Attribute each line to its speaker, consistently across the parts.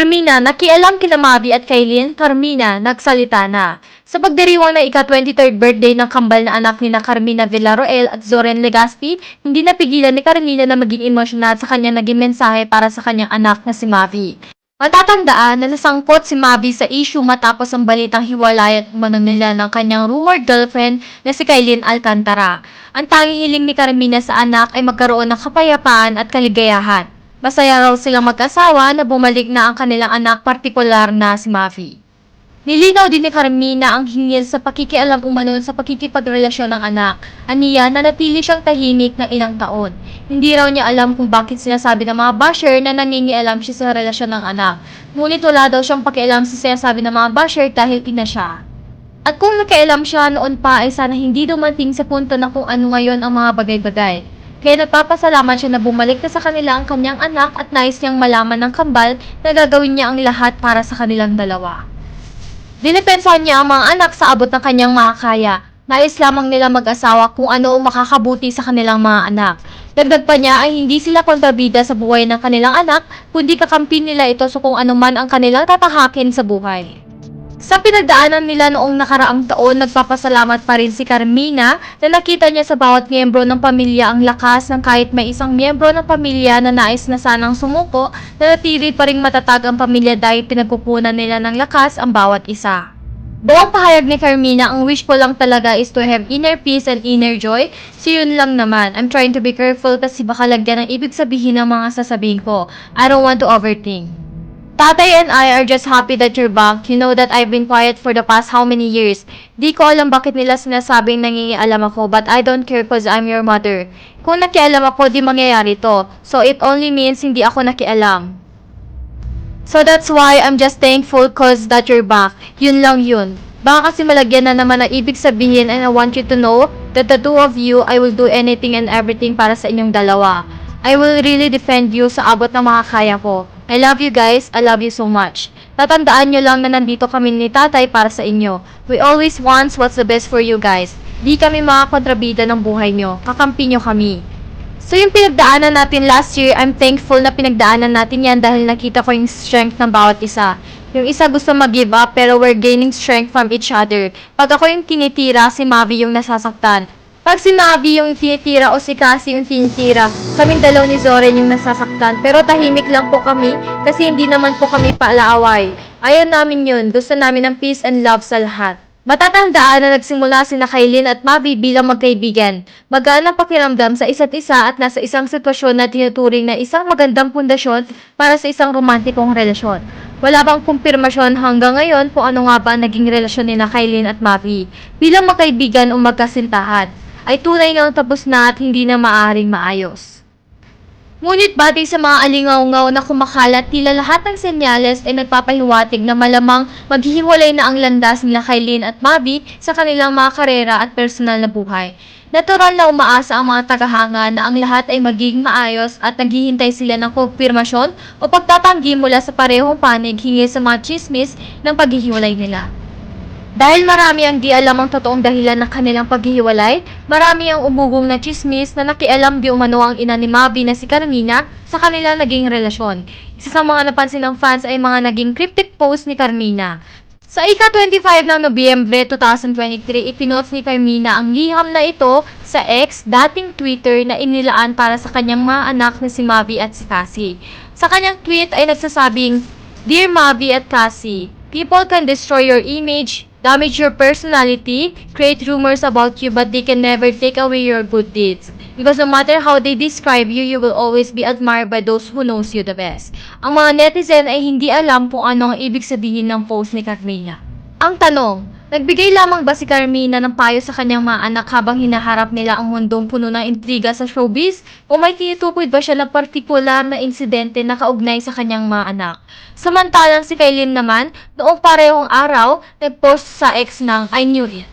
Speaker 1: Carmina, nakialam kina Mavi at Kailin. Carmina, nagsalita na. Sa pagdiriwang ng ika-23rd birthday ng kambal na anak ni na Carmina Villaroel at Zoren Legaspi, hindi napigilan ni Carmina na maging emosyonal sa kanyang naging mensahe para sa kanyang anak na si Mavi. Matatandaan na nasangkot si Mavi sa issue matapos ang balitang hiwalayan umano nila ng kanyang rumored girlfriend na si Kailin Alcantara. Ang tanging hiling ni Carmina sa anak ay magkaroon ng kapayapaan at kaligayahan. Masaya raw silang mag-asawa na bumalik na ang kanilang anak, partikular na si Mavi. Nilinaw din ni Carmina ang hingil sa pakikialam umano sa pakikipagrelasyon ng anak. Aniya na natili siyang tahimik ng ilang taon. Hindi raw niya alam kung bakit sinasabi ng mga basher na nangingialam siya sa relasyon ng anak. Ngunit wala daw siyang pakialam sa sinasabi ng mga basher dahil ina siya. At kung nakialam siya noon pa ay sana hindi dumating sa punto na kung ano ngayon ang mga bagay-bagay. Kaya nagpapasalamat siya na bumalik na sa kanila ang kanyang anak at nais niyang malaman ng kambal na gagawin niya ang lahat para sa kanilang dalawa. Dinipensahan niya ang mga anak sa abot ng kanyang makakaya. Nais lamang nila mag-asawa kung ano ang makakabuti sa kanilang mga anak. Dagdag pa niya ay hindi sila kontrabida sa buhay ng kanilang anak, kundi kakampi nila ito sa kung ano man ang kanilang tatahakin sa buhay. Sa pinagdaanan nila noong nakaraang taon, nagpapasalamat pa rin si Carmina na nakita niya sa bawat miyembro ng pamilya ang lakas ng kahit may isang miyembro ng pamilya na nais na sanang sumuko, na natili pa rin matatag ang pamilya dahil pinagkukunan nila ng lakas ang bawat isa. Buong pahayag ni Carmina, ang wish ko lang talaga is to have inner peace and inner joy. So yun lang naman, I'm trying to be careful kasi baka lagyan ng ibig sabihin ng mga sasabihin ko. I don't want to overthink. Tatay and I are just happy that you're back. You know that I've been quiet for the past how many years. Di ko alam bakit nila sinasabing nangingialam ako, but I don't care cause I'm your mother. Kung nakialam ako, di mangyayari to. So it only means hindi ako nakialam. So that's why I'm just thankful cause that you're back. Yun lang yun. Baka kasi malagyan na naman ang ibig sabihin, and I want you to know that the two of you, I will do anything and everything para sa inyong dalawa. I will really defend you sa abot ng makakaya ko. I love you guys. I love you so much. Tatandaan nyo lang na nandito kami ni tatay para sa inyo. We always want what's the best for you guys. Di kami mga kontrabida ng buhay nyo. Kakampi nyo kami. So yung pinagdaanan natin last year, I'm thankful na pinagdaanan natin yan dahil nakita ko yung strength ng bawat isa. Yung isa gusto mag-give up pero we're gaining strength from each other. Pag ako yung tinitira, si Mavi yung nasasaktan. Pag si Mavi yung tinitira o si Cassie yung tinitira, kaming dalaw ni Zoren yung nasasaktan. Pero tahimik lang po kami kasi hindi naman po kami paalaaway. Ayaw namin yun. Gusto namin ng peace and love sa lahat. Matatandaan na nagsimula sina Kailin at Mavi bilang magkaibigan. Magaan ang pakiramdam sa isa't isa at nasa isang sitwasyon na tinuturing na isang magandang pundasyon para sa isang romantikong relasyon. Wala bang kumpirmasyon hanggang ngayon kung ano nga ba naging relasyon ni Kailin at Mavi bilang magkaibigan o magkasintahan. Ay tunay ngang tapos na at hindi na maaaring maayos. Ngunit batay sa mga alingaw-ngaw na kumakalat, tila lahat ng senyales ay nagpapahiwatig na malamang maghihiwalay na ang landas nila Kailin at Mavi sa kanilang mga karera at personal na buhay. Natural na umaasa ang mga tagahanga na ang lahat ay magiging maayos at naghihintay sila ng kumpirmasyon o pagtatanggi mula sa parehong panig hingi sa mga chismis ng paghihiwalay nila. Dahil marami ang di alam ang totoong dahilan ng kanilang paghihiwalay, marami ang umugong na chismis na nakialam di umano ang ina ni Mavi na si Carmina sa kanilang naging relasyon. Isa sa mga napansin ng fans ay mga naging cryptic post ni Carmina. Sa ika-25 ng Nobyembre 2023, ipinost ni Carmina ang liham na ito sa X, dating Twitter, na inilaan para sa kanyang mga anak na si Mavi at si Cassie. Sa kanyang tweet ay nagsasabing, "Dear Mavi at Cassie, people can destroy your image, damage your personality, create rumors about you, but they can never take away your good deeds. Because no matter how they describe you, you will always be admired by those who knows you the best." Ang mga netizen ay hindi alam kung ano ang ibig sabihin ng post ni Carmina. Ang tanong, nagbigay lamang ba si Carmina ng payo sa kanyang mga anak habang hinaharap nila ang mundong puno ng intriga sa showbiz? O may tinutukoy ba siya ng partikular na insidente na kaugnay sa kanyang mga anak? Samantalang si Kailin naman, noong parehong araw, nag-post sa X ng "I knew it."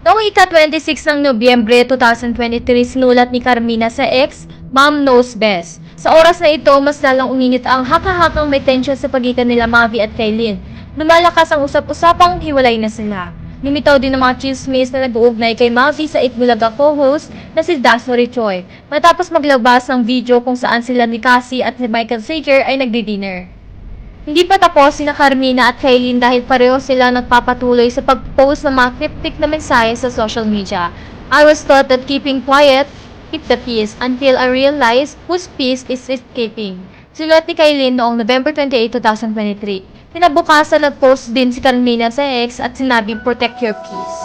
Speaker 1: Noong ika-26 ng Nobyembre 2023, sinulat ni Carmina sa X, "Mom knows best." Sa oras na ito, mas lalang uminit ang haka-hakang may tension sa pagitan nila Mavi at Kailin. Lumalakas ang usap-usapang hiwalay na sila. Lumitaw din ng mga chismis na nag-uugnay kay Mavi sa Itbulaga co-host na si Dasori Choi, matapos maglabas ng video kung saan sila ni Cassie at si Michael Sager ay nagdi-dinner. Hindi pa tapos sina Carmina at Kailin dahil pareho sila nagpapatuloy sa pag-post ng mga cryptic na mensahe sa social media. I was taught that keeping quiet, keep the peace until I realized whose peace is escaping. Sulat ni Kailin noong November 28, 2023. Kinabukasan nag-post din si Carmina sa X at sinabing protect your peace.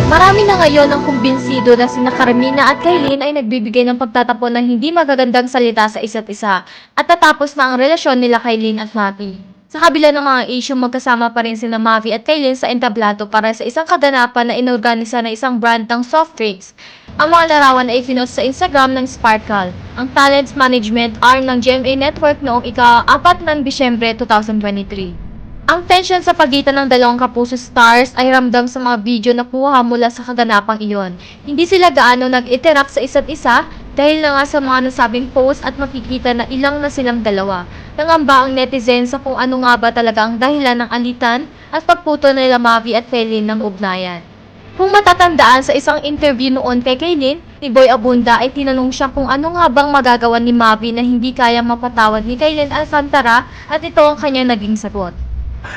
Speaker 1: Marami na ngayon ang kumbinsido na sina Carmina at Kailin ay nagbibigay ng pagtatapon ng hindi magagandang salita sa isa't isa at tatapos na ang relasyon nila Kailin at Mavi. Sa kabila ng mga issue, magkasama pa rin sina Mavi at Kailin sa entablado para sa isang kaganapan na inorganisa na isang brand ng soft drinks. Ang mga larawan ay pinost sa Instagram ng Sparkle, ang talent management arm ng GMA Network noong ika-4 ng Disyembre 2023. Ang tension sa pagitan ng dalawang kapuso stars ay ramdam sa mga video na kuha mula sa kaganapang iyon. Hindi sila gaano nag-interact sa isa't isa dahil na nga sa mga nasabing post at makikita na ilang na silang dalawa. Nangamba ang netizen sa kung ano nga ba talaga ang dahilan ng alitan at pagputo nila Mavi at Kailin ng ugnayan. Kung matatandaan sa isang interview noon kay Kailin, ni Boy Abunda ay tinanong siya kung ano nga bang magagawa ni Mavi na hindi kaya mapatawad ni Kailin Alcantara at ito ang kanyang naging sagot.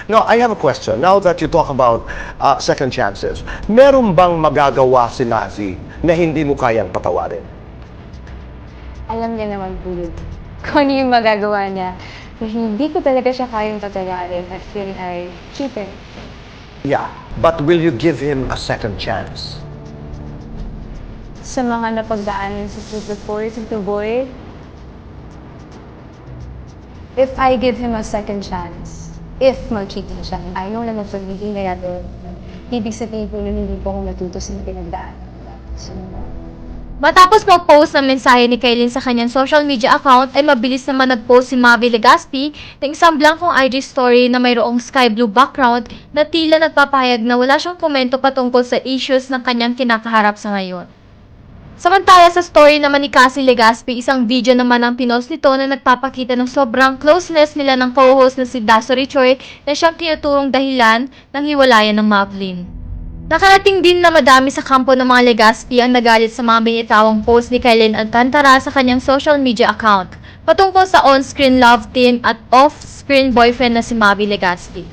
Speaker 2: No, I have a question. Now that you talk about second chances, meron bang magagawa si Nazi na hindi mo kayang patawarin?
Speaker 3: Alam niya naman po yun. Kung ano yung magagawa niya. Hindi ko talaga siya kayang tatagalin. I feel I cheated.
Speaker 2: Yeah, but will you give him a second chance?
Speaker 3: Sa mga napagdaanan sa Tuboy, if I give him a second chance, if mag-cheating siya, ayaw na magpagiging na natin. Ibig sabihin po na hindi po ako natuto sa pinagdaan. So,
Speaker 1: Matapos mag-post ng mensahe ni Kailin sa kanyang social media account, ay mabilis naman nag-post si Mavi Legaspi ng isang blankong IG story na mayroong sky blue background na tila nagpapahayag na wala siyang komento patungkol sa issues ng kanyang kinakaharap sa ngayon. Samantala sa story naman ni Cassie Legaspi, isang video naman ang pinost nito na nagpapakita ng sobrang closeness nila ng co-host na si Dasori Choi na siyang tinuturong dahilan ng hiwalayan ng Mavlin. Nakarating din na madami sa kampo ng mga Legaspi ang nagalit sa mga binitawang post ni Kailin Alcantara sa kanyang social media account patungkol sa on-screen love team at off-screen boyfriend na si Mavi Legaspi.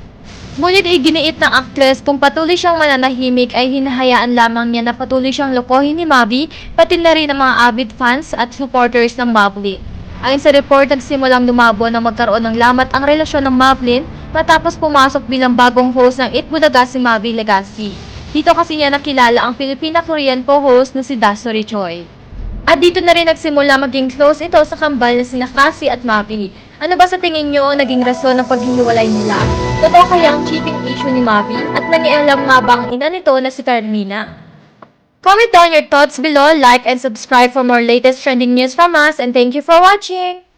Speaker 1: Ngunit iginiit ng actress kung patuloy siyang mananahimik ay hinahayaan lamang niya na patuloy siyang lokohin ni Mavi pati na rin ang mga avid fans at supporters ng Mavlin. Ayon sa report, nagsimulang lumabo na magkaroon ng lamat ang relasyon ng Mavlin matapos pumasok bilang bagong host ng Eat Bulaga si Mavi Legaspi. Dito kasi niya nakilala ang Filipina-Korean co-host na si Dasori Choi. At dito na rin nagsimula maging close ito sa kambal na sina Cassie at Mavi. Ano ba sa tingin nyo ang naging rason ng paghihiwalay nila? Totoo kaya ang cheating issue ni Mavi? At nangialam nga ba ang ina nito na si Carmina? Comment down your thoughts below, like and subscribe for more latest trending news from us, and thank you for watching!